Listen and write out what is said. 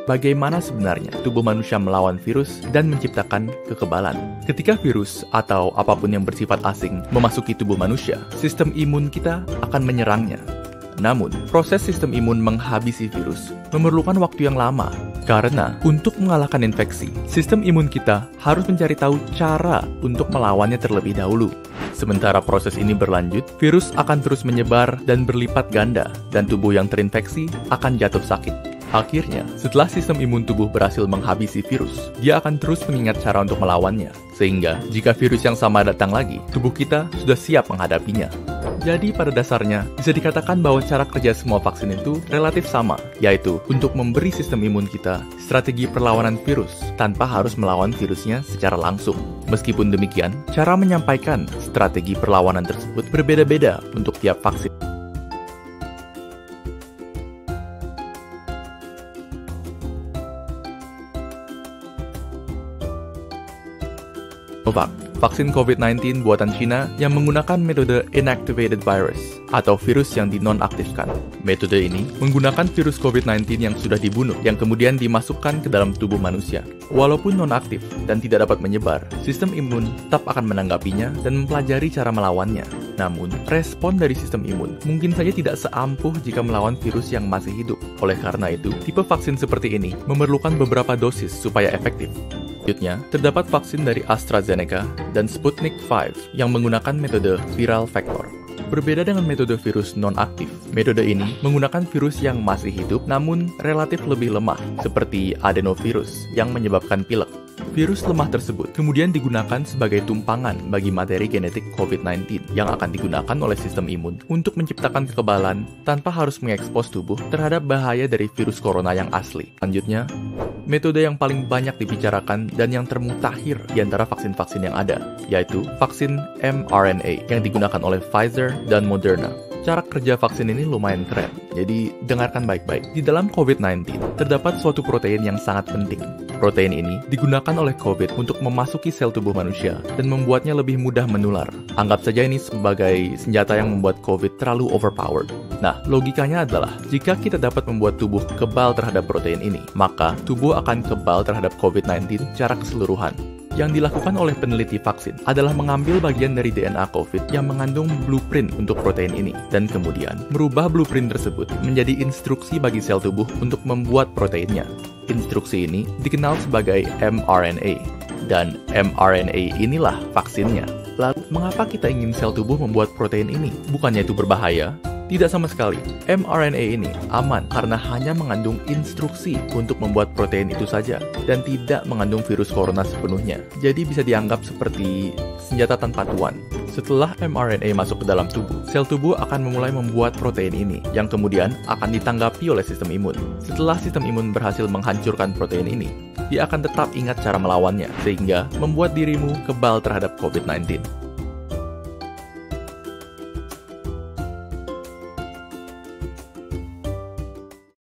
bagaimana sebenarnya tubuh manusia melawan virus dan menciptakan kekebalan. Ketika virus atau apapun yang bersifat asing memasuki tubuh manusia, sistem imun kita akan menyerangnya. Namun, proses sistem imun menghabisi virus memerlukan waktu yang lama. Karena untuk mengalahkan infeksi, sistem imun kita harus mencari tahu cara untuk melawannya terlebih dahulu. Sementara proses ini berlanjut, virus akan terus menyebar dan berlipat ganda, dan tubuh yang terinfeksi akan jatuh sakit. Akhirnya, setelah sistem imun tubuh berhasil menghabisi virus, dia akan terus mengingat cara untuk melawannya. Sehingga, jika virus yang sama datang lagi, tubuh kita sudah siap menghadapinya. Jadi pada dasarnya, bisa dikatakan bahwa cara kerja semua vaksin itu relatif sama, yaitu untuk memberi sistem imun kita strategi perlawanan virus tanpa harus melawan virusnya secara langsung. Meskipun demikian, cara menyampaikan strategi perlawanan tersebut berbeda-beda untuk tiap vaksin. Sinovac, vaksin COVID-19 buatan Cina yang menggunakan metode inactivated virus atau virus yang dinonaktifkan. Metode ini menggunakan virus COVID-19 yang sudah dibunuh yang kemudian dimasukkan ke dalam tubuh manusia. Walaupun nonaktif dan tidak dapat menyebar, sistem imun tetap akan menanggapinya dan mempelajari cara melawannya. Namun, respon dari sistem imun mungkin saja tidak seampuh jika melawan virus yang masih hidup. Oleh karena itu, tipe vaksin seperti ini memerlukan beberapa dosis supaya efektif. Selanjutnya, terdapat vaksin dari AstraZeneca dan Sputnik V yang menggunakan metode viral vector. Berbeda dengan metode virus non-aktif, metode ini menggunakan virus yang masih hidup namun relatif lebih lemah, seperti adenovirus yang menyebabkan pilek. Virus lemah tersebut kemudian digunakan sebagai tumpangan bagi materi genetik COVID-19 yang akan digunakan oleh sistem imun untuk menciptakan kekebalan tanpa harus mengekspos tubuh terhadap bahaya dari virus corona yang asli. Selanjutnya, metode yang paling banyak dibicarakan dan yang termutakhir di antara vaksin-vaksin yang ada, yaitu vaksin mRNA yang digunakan oleh Pfizer dan Moderna. Cara kerja vaksin ini lumayan keren, jadi dengarkan baik-baik. Di dalam COVID-19, terdapat suatu protein yang sangat penting. Protein ini digunakan oleh COVID untuk memasuki sel tubuh manusia dan membuatnya lebih mudah menular. Anggap saja ini sebagai senjata yang membuat COVID terlalu overpowered. Nah, logikanya adalah, jika kita dapat membuat tubuh kebal terhadap protein ini, maka tubuh akan kebal terhadap COVID-19 secara keseluruhan. Yang dilakukan oleh peneliti vaksin adalah mengambil bagian dari DNA COVID yang mengandung blueprint untuk protein ini, dan kemudian merubah blueprint tersebut menjadi instruksi bagi sel tubuh untuk membuat proteinnya. Instruksi ini dikenal sebagai mRNA, dan mRNA inilah vaksinnya. Lalu, mengapa kita ingin sel tubuh membuat protein ini? Bukannya itu berbahaya? Tidak sama sekali. mRNA ini aman karena hanya mengandung instruksi untuk membuat protein itu saja dan tidak mengandung virus corona sepenuhnya. Jadi bisa dianggap seperti senjata tanpa tuan. Setelah mRNA masuk ke dalam tubuh, sel tubuh akan memulai membuat protein ini yang kemudian akan ditanggapi oleh sistem imun. Setelah sistem imun berhasil menghancurkan protein ini, dia akan tetap ingat cara melawannya sehingga membuat dirimu kebal terhadap COVID-19.